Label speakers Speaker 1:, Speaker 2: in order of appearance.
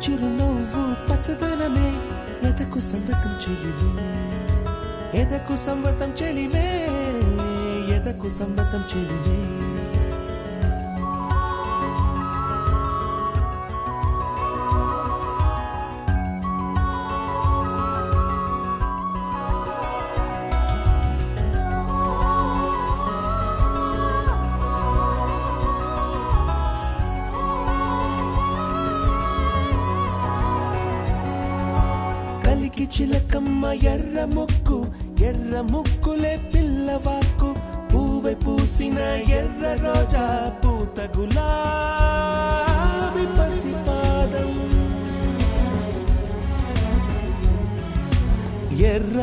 Speaker 1: చిరునవ్వు పచ్చదనమే ఎదకు సంవతం చెలిమే ఎదకు సంవతం చెలిమే ఎదకు సంవతం చెలిమే కలికి చిలకమ్మ ఎర్ర ముక్కులే పిల్లవాకు పూవె పూసిన ఎర్ర రోజా పూత గులాబీ పసిపాదం ఎర్ర